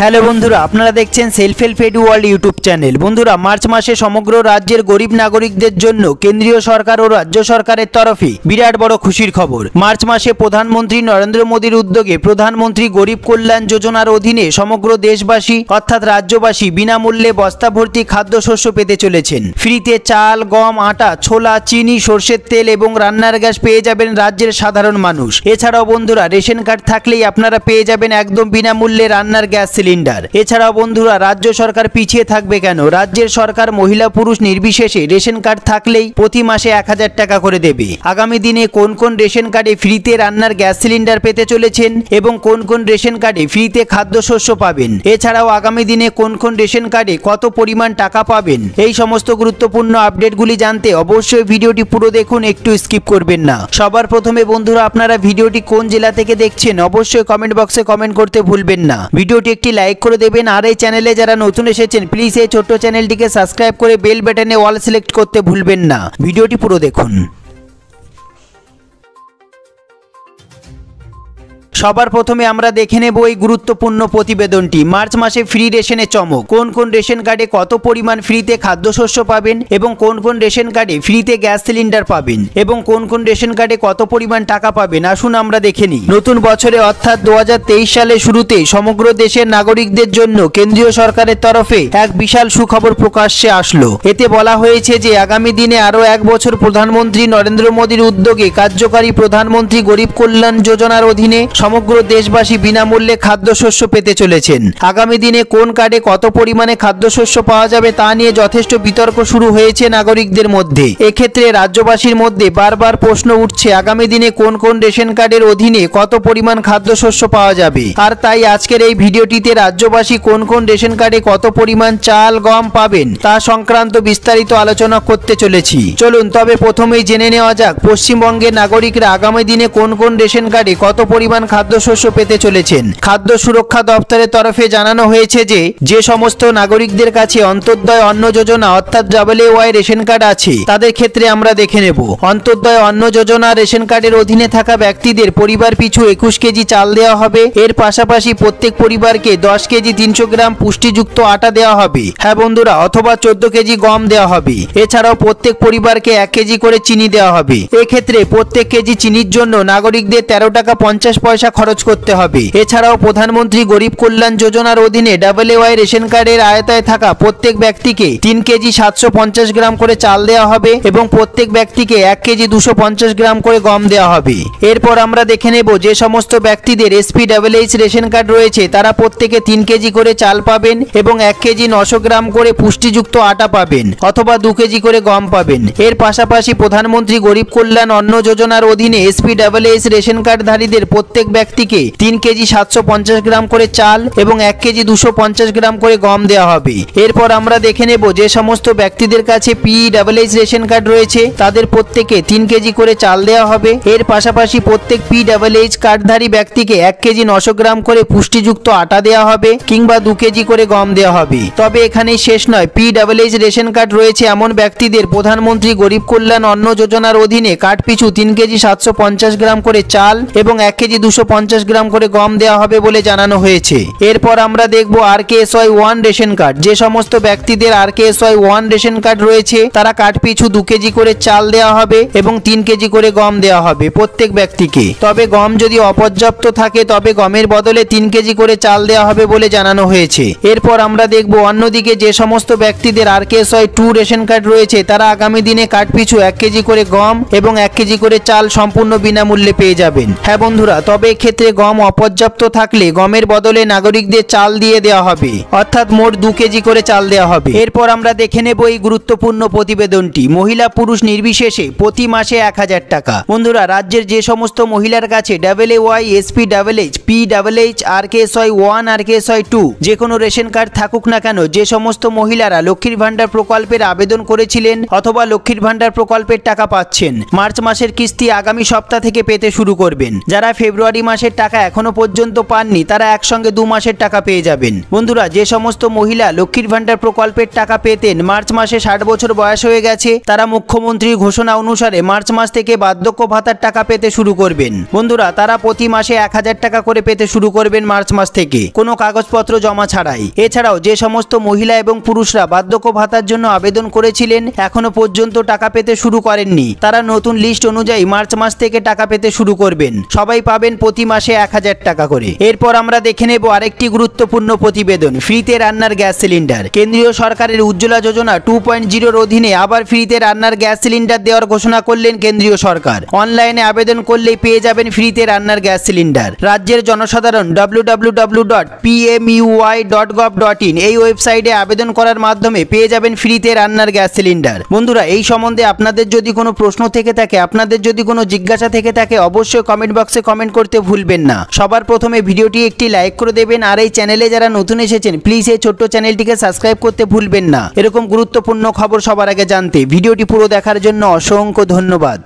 Hello বন্ধুরা, আপনারা দেখছেন self help edu world YouTube channel. বন্ধুরা, মার্চ মাসে সমগ্র রাজ্যের গরিব নাগরিকদের জন্য কেন্দ্রীয় সরকার ও রাজ্য সরকারের তরফে বিরাট বড় খুশির খবর। মার্চ মাসে প্রধানমন্ত্রী নরেন্দ্র মোদীর উদ্যোগে প্রধানমন্ত্রী গরিব কল্যাণ যোজনার অধীনে সমগ্র দেশবাসী অর্থাৎ রাজ্যবাসী বিনামূল্যে বস্তা ভর্তি খাদ্যশস্য পেতে চলেছেন। ফ্রিতে চাল, গম, আটা, ছোলা, চিনি, সরষের তেল এবং রান্নার গ্যাস পেয়ে যাবেন রাজ্যের সাধারণ মানুষ। এছাড়াও বন্ধুরা, রেশন কার্ড থাকলেই আপনারা পেয়ে যাবেন একদম বিনামূল্যে রান্নার গ্যাস সিলিন্ডার। এছাড়াও বন্ধুরা, রাজ্য সরকার পিছিয়ে থাকবে কেন? রাজ্যের সরকার মহিলা পুরুষ নির্বিশেষে রেশন কার্ড থাকলেই প্রতি মাসে 1000 টাকা করে দেবে। আগামী দিনে কোন কোন রেশন কার্ডে ফ্রিতে রান্নার গ্যাস সিলিন্ডার পেতে চলেছেন এবং কোন কোন রেশন কার্ডে ফ্রিতে খাদ্যশস্য পাবেন, এছাড়াও আগামী দিনে কোন কোন রেশন কার্ডে কত পরিমাণ টাকা পাবেন, এই সমস্ত গুরুত্বপূর্ণ আপডেটগুলি জানতে অবশ্যই ভিডিওটি পুরো দেখুন, একটু স্কিপ করবেন না। সবার প্রথমে বন্ধুরা, আপনারা ভিডিওটি কোন জেলা থেকে দেখছেন অবশ্যই কমেন্ট বক্সে কমেন্ট করতে ভুলবেন না। ভিডিওটি একটি লাইক করে দেবেন, আর এই চ্যানেলে যারা নতুন এসেছেন প্লিজ এই ছোট্ট চ্যানেলটিকে সাবস্ক্রাইব করে বেল বাটনে অল সিলেক্ট করতে ভুলবেন না। ভিডিওটি পুরো দেখুন। সবার প্রথমে আমরা দেখে নেব এই গুরুত্বপূর্ণ প্রতিবেদনটি। মার্চ মাসে ফ্রি রেশনে চমক। কোন কোন রেশন কার্ডে কত পরিমাণ ফ্রিতে খাদ্যশস্য পাবেন এবং কোন কোন রেশন কার্ডে ফ্রিতে গ্যাস সিলিন্ডার পাবেন এবং কোন কোন রেশন কার্ডে কত পরিমাণ টাকা পাবেন, আসুন আমরা দেখে নিই। নতুন বছরে অর্থাৎ 2023 সালের শুরুতে সমগ্র দেশের নাগরিকদের জন্য কেন্দ্রীয় সরকারের তরফে এক বিশাল সুখবর প্রকাশ্যে আসলো। এতে বলা হয়েছে যে আগামী দিনে আরো এক বছর প্রধানমন্ত্রী নরেন্দ্র মোদীর উদ্যোগে কার্যকারী প্রধানমন্ত্রী গরিব কল্যাণ যোজনার অধীনে সমগ্র দেশবাসী বিনামূল্যে খাদ্যশস্য পেতে চলেছেন। আগামী দিনে কোন কার্ডে কত পরিমাণে খাদ্যশস্য পাওয়া যাবে তা নিয়ে যথেষ্ট বিতর্ক শুরু হয়েছে নাগরিকদের মধ্যে। এক্ষেত্রে রাজ্যবাসীর মধ্যে বারবার প্রশ্ন উঠছে আগামী দিনে কোন কোন রেশন কার্ডের অধীনে কত পরিমাণ খাদ্যশস্য পাওয়া যাবে। আর তাই আজকের এই ভিডিওটিতে রাজ্যবাসী কোন কোন রেশন কার্ডে কত পরিমাণ চাল, গম পাবেন তা সংক্রান্ত বিস্তারিত আলোচনা করতে চলেছি। চলুন তবে প্রথমেই জেনে নেওয়া যাক পশ্চিমবঙ্গের নাগরিকরা আগামী দিনে কোন কোন রেশন কার্ডে কত পরিমাণ খাদ্যশস্য পেতে চলেছেন। খাদ্য সুরক্ষা দপ্তরের তরফে জানানো হয়েছে যে সমস্ত নাগরিকদের কাছে অন্তর্দয় অন্ন যোজনা অর্থাৎ WAY রেশন কার্ড আছে তাদের ক্ষেত্রে আমরা দেখে নেব। অন্তর্দয় অন্ন যোজনা রেশন কার্ডের অধীনে থাকা ব্যক্তিদের পরিবার পিছু 21 কেজি চাল দেওয়া হবে। এর পাশাপাশি প্রত্যেক পরিবারকে 10 কেজি 300 গ্রাম পুষ্টিযুক্ত আটা দেওয়া হবে, হ্যাঁ বন্ধুরা, অথবা 14 কেজি গম দেওয়া হবে। এছাড়াও প্রত্যেক পরিবারকে 1 কেজি করে চিনি দেওয়া হবে। এক্ষেত্রে প্রত্যেক কেজি চিনির জন্য নাগরিকদের 13 টাকা 50 পয়সা খরচ করতে হবে। এছাড়াও প্রধানমন্ত্রী গরিব কল্যাণ যোজনার অধীনে WAY রেশন কার্ডের আয়তায় থাকা প্রত্যেক ব্যক্তিকে 3 কেজি 750 গ্রাম করে চাল দেওয়া হবে এবং প্রত্যেক ব্যক্তিকে 1 কেজি 250 গ্রাম করে গম দেওয়া হবে। এরপর আমরা দেখে নেব যে সমস্ত ব্যক্তিদের SPWH রেশন কার্ড রয়েছে তারা প্রত্যেকে 3 কেজি করে চাল পাবেন এবং 1 কেজি 900 গ্রাম করে পুষ্টিযুক্ত আটা পাবেন অথবা 2 কেজি করে গম পাবেন। এর পাশাপাশি প্রধানমন্ত্রী গরিব কল্যাণ অন্ন যোজনার অধীনে SPWH রেশন কার্ডধারীদের প্রত্যেক ব্যক্তিকে 3 কেজি 750 গ্রাম করে চাল এবং 1 কেজি 250 গ্রাম করে গম দেওয়া হবে। এরপর আমরা দেখে নেব যে সমস্ত ব্যক্তিদের কাছে PWH রেশন কার্ড রয়েছে তাদের প্রত্যেকে 3 কেজি করে চাল দেওয়া হবে। এর পাশাপাশি প্রত্যেক PWH কার্ডধারী ব্যক্তিকে 1 কেজি 900 গ্রাম করে পুষ্টিযুক্ত আটা দেওয়া হবে কিংবা 2 কেজি করে গম দেওয়া হবে। তবে এখানেই শেষ নয়, PWH রেশন কার্ড রয়েছে এমন ব্যক্তিদের প্রধানমন্ত্রী গরিব কল্যাণ অন্ন যোজনার অধীনে কার্ড পিছু 3 কেজি 750 গ্রাম করে চাল এবং 1 কেজি 250 গ্রাম করে গম দেওয়া হবে বলে জানানো হয়েছে। এরপর আমরা দেখব RKSY 1 রেশন কার্ড। যে সমস্ত ব্যক্তিদের RKSY 1 রেশন কার্ড রয়েছে তারা কার্ড পিছু 2 কেজি করে চাল দেওয়া হবে এবং 3 কেজি করে গম দেওয়া হবে প্রত্যেক ব্যক্তিকে। তবে গম যদি অপর্যাপ্ত থাকে তবে গমের বদলে 3 কেজি করে চাল দেওয়া হবে বলে জানানো হয়েছে। এরপর আমরা দেখব অন্যদিকে যে সমস্ত ব্যক্তিদের RKSY 2 রেশন কার্ড রয়েছে তারা আগামী দিনে কার্ড পিছু 1 কেজি করে গম এবং 1 কেজি করে চাল সম্পূর্ণ বিনামূল্যে পেয়ে যাবেন। হ্যাঁ বন্ধুরা, তবে এক্ষেত্রে গম অপর্যাপ্ত থাকলে গমের বদলে নাগরিকদের চাল দিয়ে দেওয়া হবে অর্থাৎ মোট 2 কেজি করে চাল দেওয়া হবে। এরপর আমরা দেখে নেব এই গুরুত্বপূর্ণ প্রতিবেদনটি। মহিলা পুরুষ নির্বিশেষে প্রতি মাসে 1000 টাকা। বন্ধুরা, রাজ্যের যে সমস্ত মহিলার কাছে WAY, SPWH, PWH, RKSY 1, RKSY 2 যে কোনো রেশন কার্ড থাকুক না কেন, যে সমস্ত মহিলারা লক্ষ্মীর ভান্ডার প্রকল্পের আবেদন করেছিলেন অথবা লক্ষ্মীর ভান্ডার প্রকল্পের টাকা পাচ্ছেন, মার্চ মাসের কিস্তি আগামী সপ্তাহ থেকে পেতে শুরু করবেন। যারা ফেব্রুয়ারি জানুয়ারি মাসের টাকা এখনো পর্যন্ত পাননি তারা একসঙ্গে 2 মাসের টাকা পেয়ে যাবেন। বন্ধুরা, যে সমস্ত মহিলা লক্ষ্মীর ভান্ডার প্রকল্পের টাকা পেতেন মার্চ মাসে 60 বছর বয়স হয়ে গেছে, তারা মুখ্যমন্ত্রীর ঘোষণা অনুসারে মার্চ মাস থেকে বার্ধক্য ভাতার টাকা পেতে শুরু করবেন। বন্ধুরা, তারা প্রতি মাসে 1000 টাকা করে পেতে শুরু করবেন মার্চ মাস থেকে, কোনো কাগজপত্র জমা ছাড়াই। এছাড়াও যে সমস্ত মহিলা এবং পুরুষরা বার্ধক্য ভাতার জন্য আবেদন করেছিলেন এখনো পর্যন্ত টাকা পেতে শুরু করেননি, তারা নতুন লিস্ট অনুযায়ী মার্চ মাস থেকে টাকা পেতে শুরু করবেন। সবাই পাবেন প্রতি মাসে 1000 টাকা করে। এরপর আমরা দেখে নেব আরেকটি গুরুত্বপূর্ণ প্রতিবেদন, ফ্রিতে রান্নার গ্যাস সিলিন্ডার। কেন্দ্রীয় সরকারের উজ্জ্বলা যোজনা 2.0 অধীনে আবার ফ্রিতে রান্নার গ্যাস সিলিন্ডার দেওয়ার ঘোষণা করলেন কেন্দ্রীয় সরকার। অনলাইনে আবেদন করলেই পেয়ে যাবেন ফ্রিতে রান্নার গ্যাস সিলিন্ডার। রাজ্যের জনসাধারণ www.pmui.gov.in এই ওয়েবসাইটে আবেদন করার মাধ্যমে পেয়ে যাবেন ফ্রিতে রান্নার গ্যাস সিলিন্ডার। বন্ধুরা, এই সম্বন্ধে আপনাদের যদি কোনো প্রশ্ন থেকে থাকে, আপনাদের যদি কোনো জিজ্ঞাসা থেকে থাকে, অবশ্যই কমেন্ট বক্সে কমেন্ট করতে ভুলবেন না। সবার প্রথমে ভিডিওটি একটি লাইক করে দেবেন, আর এই চ্যানেলে যারা নতুন এসেছেন প্লিজ এই ছোট্ট চ্যানেলটিকে সাবস্ক্রাইব করতে ভুলবেন না। এরকম গুরুত্বপূর্ণ খবর সবার আগে জানতে ভিডিওটি পুরো দেখার জন্য অসংখ্য ধন্যবাদ।